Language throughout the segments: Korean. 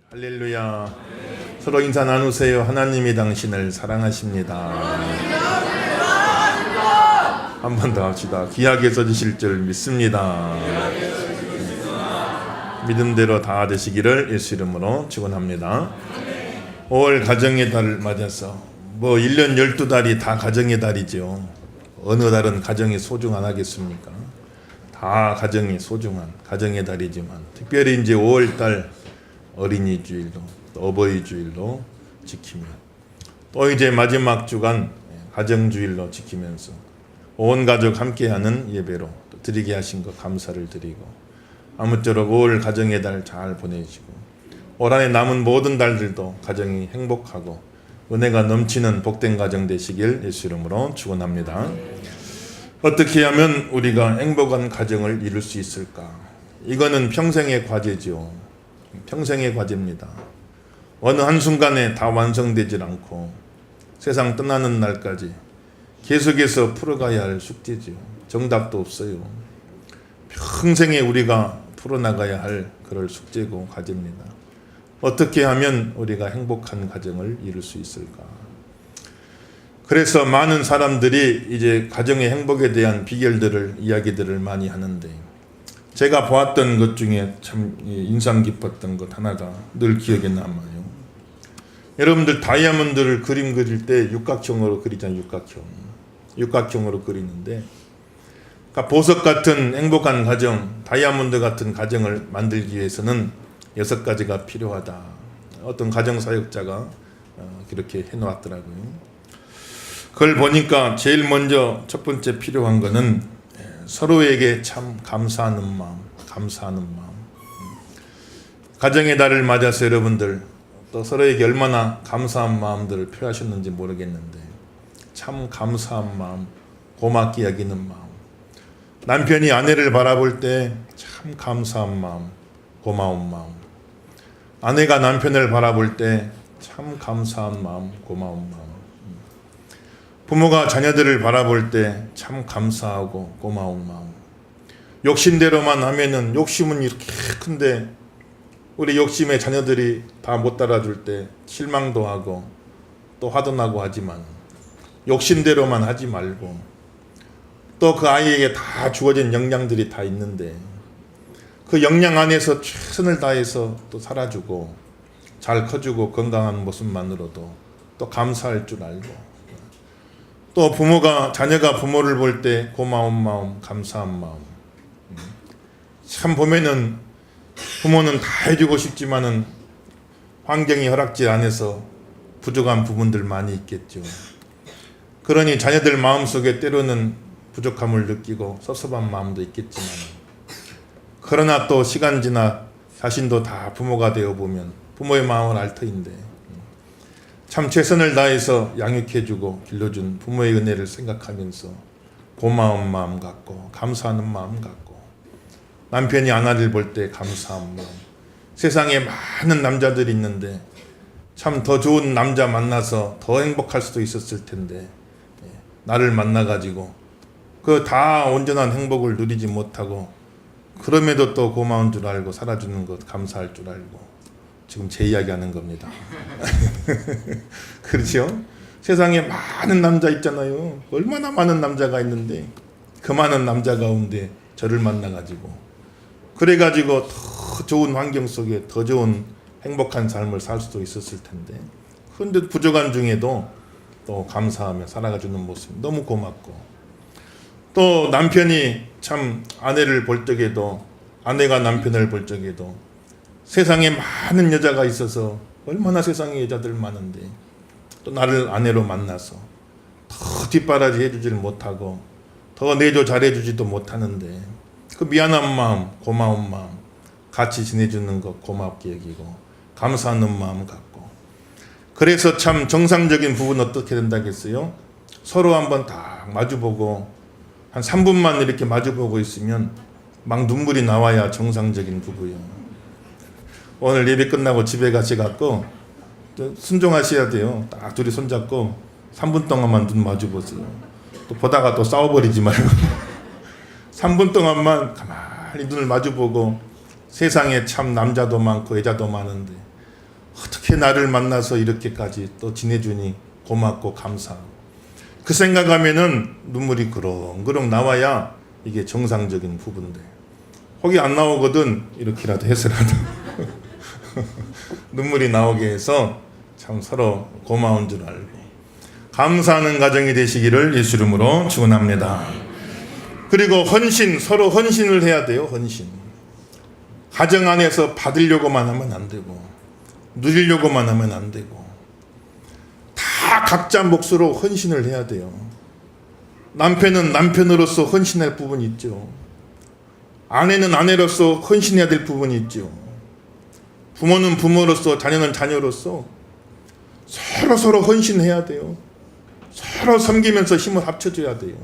할렐루야. 서로 인사 나누세요. 하나님이 당신을 사랑하십니다. 한 번 더 합시다. 귀하게 써주실 줄 믿습니다. 믿음대로 다 되시기를 예수 이름으로 축원합니다. 5월 가정의 달을 맞아서 1년 12달이 다 가정의 달이죠. 어느 달은 가정이 소중 안 하겠습니까? 다 가정이 소중한 가정의 달이지만 특별히 이제 5월달 어린이 주일로 또 어버이 주일로 지키며 또 이제 마지막 주간 가정 주일로 지키면서 온 가족 함께하는 예배로 또 드리게 하신 것 감사를 드리고 아무쪼록 5월 가정의 달 잘 보내시고 올 한해 남은 모든 달들도 가정이 행복하고 은혜가 넘치는 복된 가정 되시길 예수 이름으로 축원합니다. 어떻게 하면 우리가 행복한 가정을 이룰 수 있을까? 이거는 평생의 과제죠. 평생의 과제입니다. 어느 한순간에 다 완성되질 않고 세상 떠나는 날까지 계속해서 풀어가야 할 숙제죠. 정답도 없어요. 평생에 우리가 풀어나가야 할 그럴 숙제고 과제입니다. 어떻게 하면 우리가 행복한 가정을 이룰 수 있을까? 그래서 많은 사람들이 이제 가정의 행복에 대한 비결들을 이야기들을 많이 하는데 제가 보았던 것 중에 참 인상 깊었던 것 하나가 늘 기억에 남아요. 여러분들 다이아몬드를 그림 그릴 때 육각형으로 그리잖아요. 육각형으로 그리는데 그러니까 보석 같은 행복한 가정, 다이아몬드 같은 가정을 만들기 위해서는 6가지가 필요하다. 어떤 가정사역자가 그렇게 해놓았더라고요. 그걸 보니까 제일 먼저 첫 번째 필요한 거는 서로에게 참 감사하는 마음. 가정의 달을 맞아서 여러분들 또 서로에게 얼마나 감사한 마음들을 표하셨는지 모르겠는데 참 감사한 마음, 고맙게 여기는 마음. 남편이 아내를 바라볼 때 참 감사한 마음, 고마운 마음. 아내가 남편을 바라볼 때 참 감사한 마음, 고마운 마음. 부모가 자녀들을 바라볼 때 참 감사하고 고마운 마음. 욕심대로만 하면은 욕심은 이렇게 큰데 우리 욕심에 자녀들이 다 못 따라줄 때 실망도 하고 또 화도 나고 하지만 욕심대로만 하지 말고 또 그 아이에게 다 주어진 역량들이 다 있는데 그 역량 안에서 최선을 다해서 또 살아주고 잘 커주고 건강한 모습만으로도 또 감사할 줄 알고 또 자녀가 부모를 볼 때 고마운 마음, 감사한 마음. 참 보면은 부모는 다 해주고 싶지만은 환경이 허락지 않아서 부족한 부분들 많이 있겠죠. 그러니 자녀들 마음속에 때로는 부족함을 느끼고 섭섭한 마음도 있겠지만 그러나 또 시간 지나 자신도 다 부모가 되어 보면 부모의 마음은 알 터인데 참 최선을 다해서 양육해주고 길러준 부모의 은혜를 생각하면서 고마운 마음 갖고 감사하는 마음 갖고 남편이 아내를 볼 때 감사한 마음. 세상에 많은 남자들이 있는데 참 더 좋은 남자 만나서 더 행복할 수도 있었을 텐데 나를 만나가지고 그 다 온전한 행복을 누리지 못하고 그럼에도 또 고마운 줄 알고 살아주는 것 감사할 줄 알고 지금 제 이야기 하는 겁니다. 그렇죠? 세상에 많은 남자 있잖아요. 얼마나 많은 남자가 있는데 그 많은 남자 가운데 저를 만나가지고 그래가지고 더 좋은 환경 속에 더 좋은 행복한 삶을 살 수도 있었을 텐데 그런데 부족한 중에도 또 감사하며 살아가주는 모습 너무 고맙고 또 남편이 참 아내를 볼 적에도 아내가 남편을 볼 적에도 세상에 많은 여자가 있어서 얼마나 세상에 여자들 많은데 또 나를 아내로 만나서 더 뒷바라지 해주질 못하고 더 내조 잘해주지도 못하는데 그 미안한 마음, 고마운 마음 같이 지내주는 것 고맙게 여기고 감사하는 마음 갖고 그래서 참 정상적인 부부는 어떻게 된다겠어요? 서로 한번 딱 마주보고 한 3분만 이렇게 마주보고 있으면 막 눈물이 나와야 정상적인 부부예요. 오늘 예배 끝나고 집에 가셔갖고 순종하셔야 돼요. 딱 둘이 손잡고 3분 동안만 눈 마주 보세요. 또 보다가 또 싸워버리지 말고 3분 동안만 가만히 눈을 마주 보고 세상에 참 남자도 많고 여자도 많은데 어떻게 나를 만나서 이렇게까지 또 지내주니 고맙고 감사하고, 그 생각하면은 눈물이 그렁그렁 나와야 이게 정상적인 부부인데, 혹이 안 나오거든 이렇게라도 해서라도 눈물이 나오게 해서 참 서로 고마운 줄 알고 감사하는 가정이 되시기를 예수 이름으로 축원합니다. 그리고 헌신, 서로 헌신을 해야 돼요. 헌신. 가정 안에서 받으려고만 하면 안 되고 누리려고만 하면 안 되고 다 각자 몫으로 헌신을 해야 돼요. 남편은 남편으로서 헌신할 부분이 있죠. 아내는 아내로서 헌신해야 될 부분이 있죠. 부모는 부모로서, 자녀는 자녀로서 서로 헌신해야 돼요. 서로 섬기면서 힘을 합쳐줘야 돼요.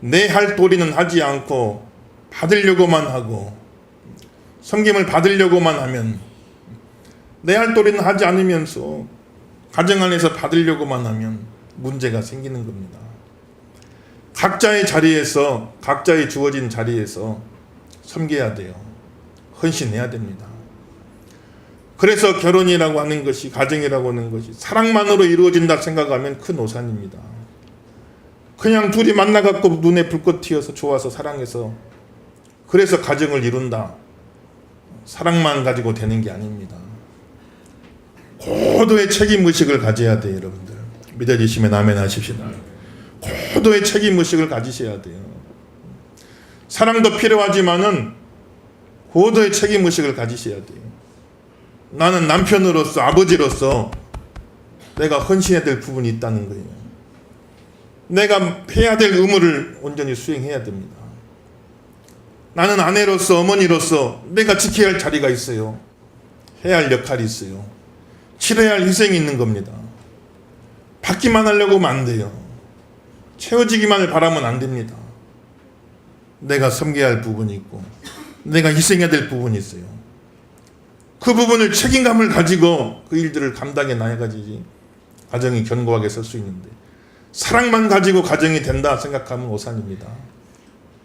내 할 도리는 하지 않고 받으려고만 하고 섬김을 받으려고만 하면, 내 할 도리는 하지 않으면서 가정 안에서 받으려고만 하면 문제가 생기는 겁니다. 각자의 자리에서, 각자의 주어진 자리에서 섬겨야 돼요. 헌신해야 됩니다. 그래서 결혼이라고 하는 것이, 가정이라고 하는 것이 사랑만으로 이루어진다 생각하면 큰 오산입니다. 그냥 둘이 만나갖고 눈에 불꽃 튀어서 좋아서 사랑해서 그래서 가정을 이룬다, 사랑만 가지고 되는 게 아닙니다. 고도의 책임의식을 가져야 돼요. 여러분들 믿어지시면 아멘 하십시다. 고도의 책임의식을 가지셔야 돼요. 사랑도 필요하지만은 고도의 책임의식을 가지셔야 돼요. 나는 남편으로서, 아버지로서 내가 헌신해야 될 부분이 있다는 거예요. 내가 해야 될 의무를 온전히 수행해야 됩니다. 나는 아내로서, 어머니로서 내가 지켜야 할 자리가 있어요. 해야 할 역할이 있어요. 치러야 할 희생이 있는 겁니다. 받기만 하려고 하면 안 돼요. 채워지기만을 바라면 안 됩니다. 내가 섬겨야 할 부분이 있고 내가 희생해야 될 부분이 있어요. 그 부분을 책임감을 가지고 그 일들을 감당해 나가야지 가정이 견고하게 설 수 있는데, 사랑만 가지고 가정이 된다 생각하면 오산입니다.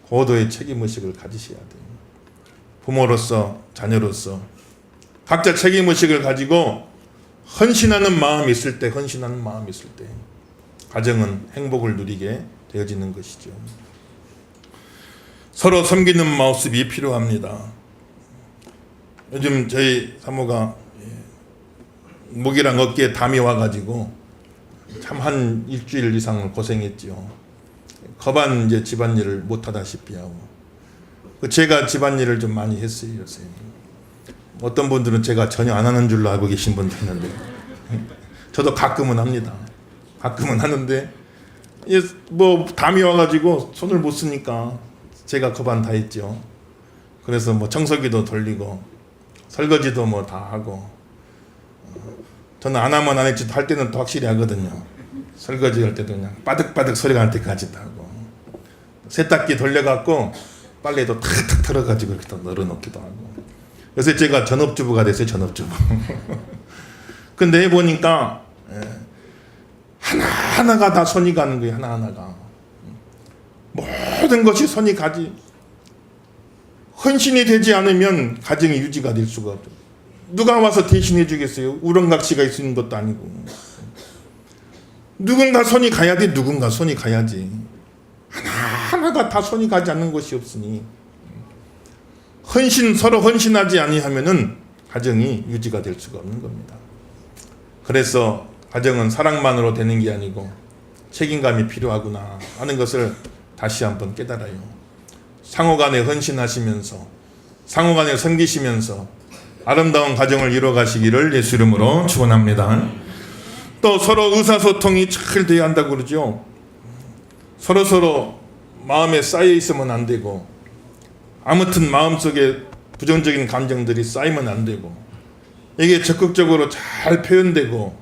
고도의 책임의식을 가지셔야 돼요. 부모로서, 자녀로서 각자 책임의식을 가지고 헌신하는 마음이 있을 때, 헌신하는 마음이 있을 때 가정은 행복을 누리게 되어지는 것이죠. 서로 섬기는 모습이 필요합니다. 요즘 저희 사모가 목이랑 어깨에 담이 와가지고 참 한 일주일 이상을 고생했죠. 거반 이제 집안일을 못하다시피 하고, 제가 집안일을 좀 많이 했어요. 요새 어떤 분들은 제가 전혀 안 하는 줄로 알고 계신 분도 있는데 저도 가끔은 합니다. 가끔은 하는데 뭐 담이 와가지고 손을 못 쓰니까 제가 거반 다 했죠. 그래서 뭐 청소기도 돌리고 설거지도 뭐 다 하고, 저는 안 하면 안 했지 할 때는 또 확실히 하거든요. 설거지 할 때도 그냥 빠득빠득 소리가 날 때까지 다 하고, 세탁기 돌려갖고 빨래도 탁탁 털어가지고 이렇게 또 널어놓기도 하고. 요새 제가 전업주부가 됐어요. 전업주부. 근데 해보니까 하나하나가 다 손이 가는 거예요. 하나하나가 모든 것이 손이 가지. 헌신이 되지 않으면 가정이 유지가 될 수가 없어요. 누가 와서 대신해 주겠어요? 우렁각시가 있는 것도 아니고. 누군가 손이 가야 돼. 누군가 손이 가야지. 하나하나가 다 손이 가지 않는 것이 없으니 서로 헌신하지 아니하면은 가정이 유지가 될 수가 없는 겁니다. 그래서 가정은 사랑만으로 되는 게 아니고 책임감이 필요하구나 하는 것을 다시 한번 깨달아요. 상호간에 헌신하시면서, 상호간에 섬기시면서 아름다운 가정을 이뤄가시기를 예수 이름으로 축원합니다. 또 서로 의사소통이 잘 돼야 한다고 그러죠. 서로 마음에 쌓여 있으면 안 되고, 아무튼 마음속에 부정적인 감정들이 쌓이면 안 되고, 이게 적극적으로 잘 표현되고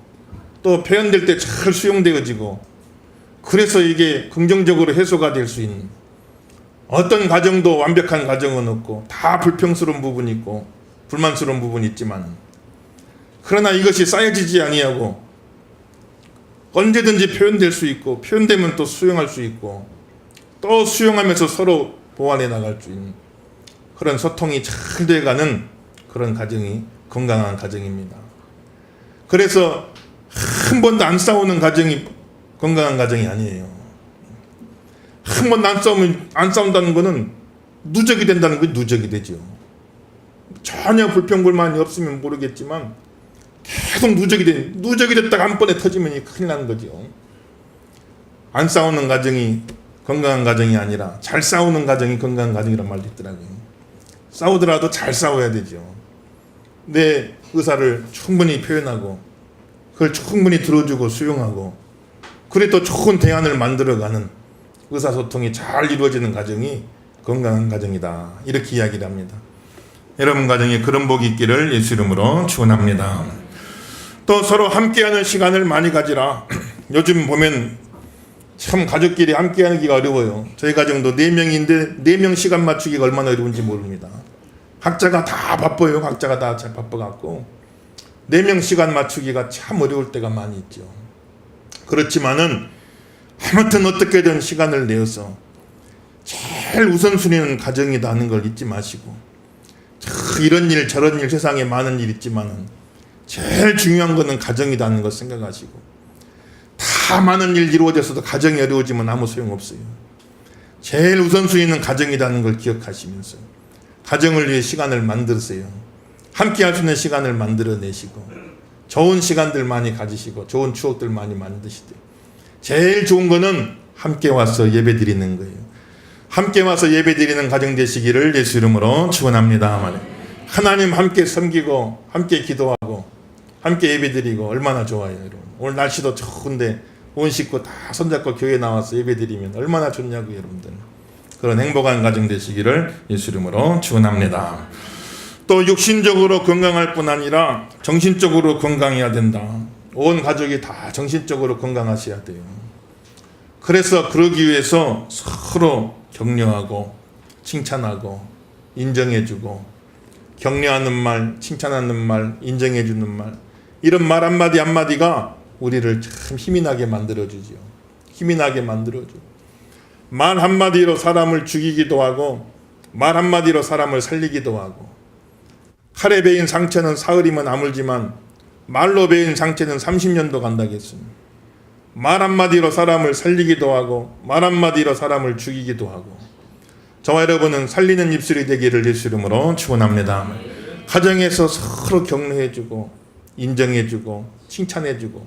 또 표현될 때 잘 수용되어지고, 그래서 이게 긍정적으로 해소가 될 수 있는, 어떤 가정도 완벽한 가정은 없고 다 불평스러운 부분이 있고 불만스러운 부분이 있지만, 그러나 이것이 쌓여지지 아니하고 언제든지 표현될 수 있고, 표현되면 또 수용할 수 있고, 또 수용하면서 서로 보완해 나갈 수 있는 그런 소통이 잘 돼가는 그런 가정이 건강한 가정입니다. 그래서 한 번도 안 싸우는 가정이 건강한 가정이 아니에요. 한 번도 안 싸운다는 것은 누적이 된다는 게 누적이 되죠. 전혀 불평불만이 없으면 모르겠지만 계속 누적이 됐다가 한 번에 터지면 큰일 나는 거죠. 안 싸우는 가정이 건강한 가정이 아니라 잘 싸우는 가정이 건강한 가정이란 말도 있더라고요. 싸우더라도 잘 싸워야 되죠. 내 의사를 충분히 표현하고 그걸 충분히 들어주고 수용하고 그래 또 좋은 대안을 만들어가는 의사소통이 잘 이루어지는 가정이 건강한 가정이다. 이렇게 이야기를 합니다. 여러분 가정에 그런 복이 있기를 예수 이름으로 축원합니다. 또 서로 함께하는 시간을 많이 가지라. 요즘 보면 참 가족끼리 함께하기가 어려워요. 저희 가정도 4명인데 4명 시간 맞추기가 얼마나 어려운지 모릅니다. 각자가 다 바빠요. 각자가 다 잘 바빠갖고 4명 시간 맞추기가 참 어려울 때가 많이 있죠. 그렇지만은 아무튼 어떻게든 시간을 내어서 제일 우선순위는 가정이라는 걸 잊지 마시고 이런 일 저런 일 세상에 많은 일 있지만은 제일 중요한 거는 가정이라는 걸 생각하시고 다 많은 일 이루어져서도 가정이 어려워지면 아무 소용없어요. 제일 우선순위는 가정이라는 걸 기억하시면서 가정을 위해 시간을 만드세요. 함께 할 수 있는 시간을 만들어내시고 좋은 시간들 많이 가지시고 좋은 추억들 많이 만드시되 제일 좋은 거는 함께 와서 예배 드리는 거예요. 함께 와서 예배 드리는 가정 되시기를 예수 이름으로 축원합니다. 하나님 함께 섬기고 함께 기도하고 함께 예배 드리고 얼마나 좋아요. 여러분. 오늘 날씨도 좋은데 온 식구 다 손잡고 교회 나와서 예배 드리면 얼마나 좋냐고요. 여러분들. 그런 행복한 가정 되시기를 예수 이름으로 축원합니다. 또 육신적으로 건강할 뿐 아니라 정신적으로 건강해야 된다. 온 가족이 다 정신적으로 건강하셔야 돼요. 그래서 그러기 위해서 서로 격려하고 칭찬하고 인정해주고 격려하는 말, 칭찬하는 말, 인정해주는 말 이런 말 한마디 한마디가 우리를 참 힘이 나게 만들어주죠. 힘이 나게 만들어줘. 말 한마디로 사람을 죽이기도 하고 말 한마디로 사람을 살리기도 하고 칼에 베인 상처는 사흘이면 아물지만 말로 베인 상처는 30년도 간다겠습니다. 말 한마디로 사람을 살리기도 하고 말 한마디로 사람을 죽이기도 하고 저와 여러분은 살리는 입술이 되기를 예수 이름으로 축원합니다. 가정에서 서로 격려해주고 인정해주고 칭찬해주고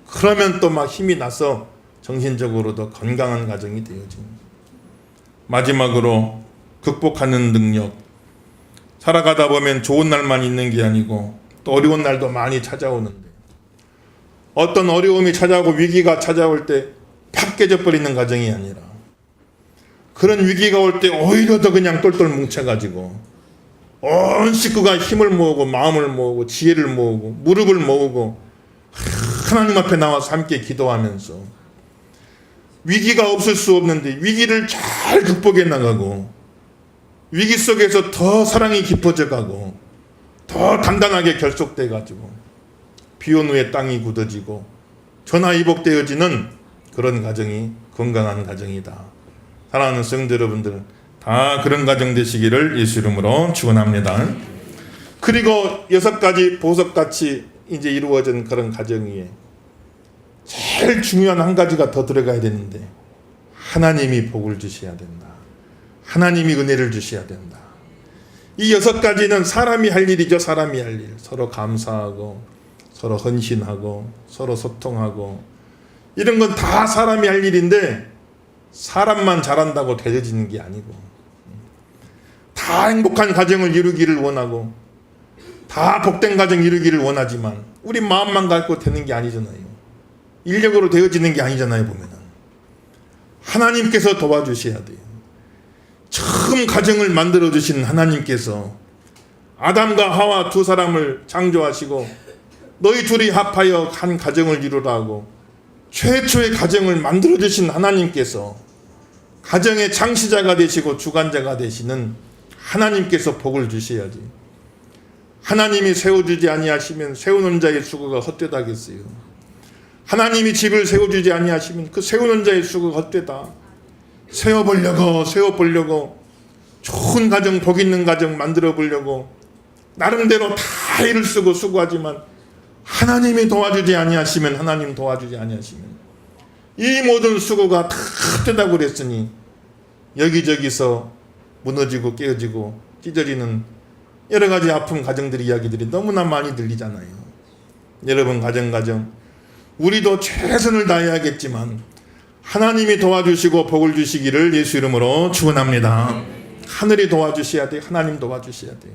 그러면 또 막 힘이 나서 정신적으로도 건강한 가정이 되어집니다. 마지막으로 극복하는 능력. 살아가다 보면 좋은 날만 있는 게 아니고 또 어려운 날도 많이 찾아오는데 어떤 어려움이 찾아오고 위기가 찾아올 때 팍 깨져버리는 가정이 아니라 그런 위기가 올 때 오히려 더 그냥 똘똘 뭉쳐가지고 온 식구가 힘을 모으고 마음을 모으고 지혜를 모으고 무릎을 모으고 하나님 앞에 나와서 함께 기도하면서 위기가 없을 수 없는데 위기를 잘 극복해 나가고 위기 속에서 더 사랑이 깊어져 가고 더 단단하게 결속돼 가지고 비온 후에 땅이 굳어지고 전화위복되어지는 그런 가정이 건강한 가정이다. 사랑하는 성도 여러분들 다 그런 가정 되시기를 예수 이름으로 축원합니다. 그리고 6가지 보석같이 이제 이루어진 그런 가정 위에 제일 중요한 한 가지가 더 들어가야 되는데 하나님이 복을 주셔야 된다. 하나님이 은혜를 주셔야 된다. 이 6가지는 사람이 할 일이죠. 사람이 할 일. 서로 감사하고 서로 헌신하고 서로 소통하고 이런 건 다 사람이 할 일인데 사람만 잘한다고 되어지는 게 아니고 다 행복한 가정을 이루기를 원하고 다 복된 가정 이루기를 원하지만 우리 마음만 갖고 되는 게 아니잖아요. 인력으로 되어지는 게 아니잖아요. 보면은 하나님께서 도와주셔야 돼요. 처음 가정을 만들어 주신 하나님께서 아담과 하와 두 사람을 창조하시고 너희 둘이 합하여 한 가정을 이루라고 최초의 가정을 만들어 주신 하나님께서 가정의 창시자가 되시고 주관자가 되시는 하나님께서 복을 주셔야지. 하나님이 세워주지 아니하시면 세우는 자의 수고가 헛되다겠어요. 하나님이 집을 세워주지 아니하시면 그 세우는 자의 수고가 헛되다. 세워보려고 좋은 가정, 복 있는 가정 만들어 보려고 나름대로 다 다 애를 쓰고 수고하지만 하나님이 도와주지 아니하시면 하나님 도와주지 아니하시면 이 모든 수고가 다 헛되다고 그랬으니 여기저기서 무너지고 깨어지고 찢어지는 여러 가지 아픈 가정들 이야기들이 너무나 많이 들리잖아요. 여러분 가정 우리도 최선을 다해야겠지만 하나님이 도와주시고 복을 주시기를 예수 이름으로 축원합니다. 하늘이 도와주셔야 돼. 하나님 도와주셔야 돼.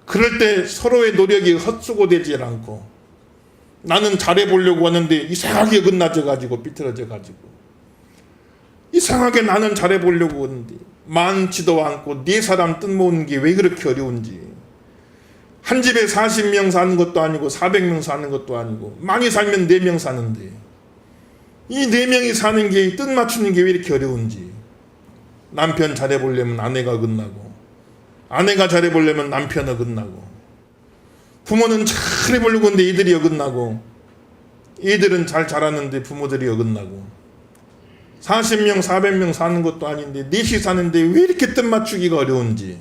그럴 때 서로의 노력이 헛수고되지 않고 나는 잘해보려고 하는데 이상하게 어긋나져가지고 삐뚤어져가지고 이상하게 나는 잘해보려고 하는데 많지도 않고 네 사람 뜬모으는 게 왜 그렇게 어려운지 한 집에 40명 사는 것도 아니고 400명 사는 것도 아니고 많이 살면 4명 사는데 이 4명이 사는 게 뜻 맞추는 게 왜 이렇게 어려운지 남편 잘해보려면 아내가 어긋나고 아내가 잘해보려면 남편 어긋나고 부모는 잘해보려고 하는데 애들이 어긋나고 애들은 잘 자라는데 부모들이 어긋나고 40명 400명 사는 것도 아닌데 넷이 사는데 왜 이렇게 뜻 맞추기가 어려운지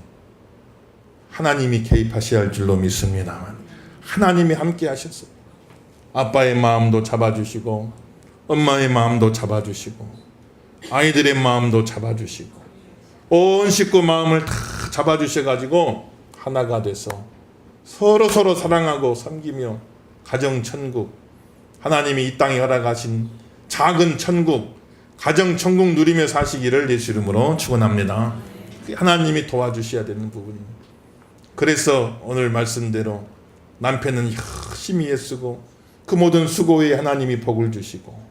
하나님이 개입하셔야 할 줄로 믿습니다만 하나님이 함께 하셨어요. 아빠의 마음도 잡아주시고 엄마의 마음도 잡아주시고 아이들의 마음도 잡아주시고 온 식구 마음을 다 잡아주셔가지고 하나가 돼서 서로 사랑하고 섬기며 가정천국 하나님이 이 땅에 허락하신 작은 천국 가정천국 누리며 사시기를 예수 이름으로 축원합니다. 하나님이 도와주셔야 되는 부분입니다. 그래서 오늘 말씀대로 남편은 열심히 애쓰고 그 모든 수고에 하나님이 복을 주시고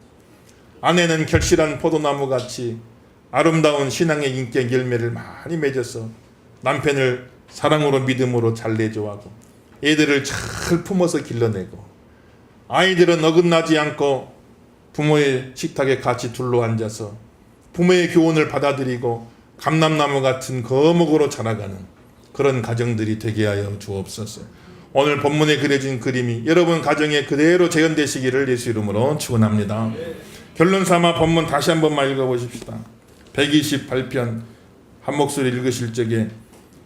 아내는 결실한 포도나무같이 아름다운 신앙의 인격 열매를 많이 맺어서 남편을 사랑으로 믿음으로 잘 내조하고 애들을 잘 품어서 길러내고 아이들은 어긋나지 않고 부모의 식탁에 같이 둘러앉아서 부모의 교훈을 받아들이고 감람나무 같은 거목으로 자라가는 그런 가정들이 되게 하여 주옵소서. 오늘 본문에 그려진 그림이 여러분 가정에 그대로 재현되시기를 예수 이름으로 축원합니다. 결론 삼아 본문 다시 한 번만 읽어보십시다. 128편 한 목소리 읽으실 적에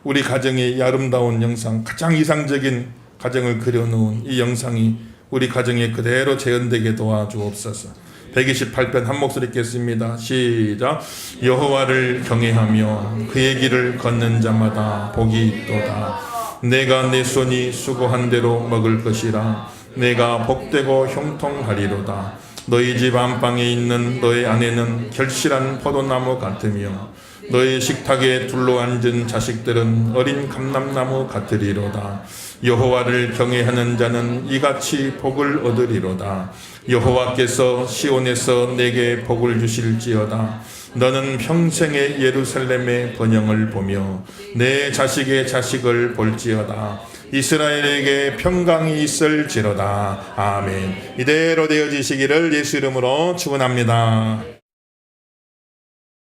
우리 가정의 이 아름다운 영상 가장 이상적인 가정을 그려놓은 이 영상이 우리 가정에 그대로 재현되게 도와주옵소서. 128편 한 목소리 읽겠습니다. 시작. 여호와를 경외하며 그의 길을 걷는 자마다 복이 있도다. 내가 내 손이 수고한 대로 먹을 것이라. 내가 복되고 형통하리로다. 너희 집 안방에 있는 너의 아내는 결실한 포도나무 같으며 너의 식탁에 둘러앉은 자식들은 어린 감람나무 같으리로다. 여호와를 경외하는 자는 이같이 복을 얻으리로다. 여호와께서 시온에서 내게 복을 주실지어다. 너는 평생의 예루살렘의 번영을 보며 내 자식의 자식을 볼지어다. 이스라엘에게 평강이 있을지로다. 아멘. 이대로 되어지시기를 예수 이름으로 축원합니다.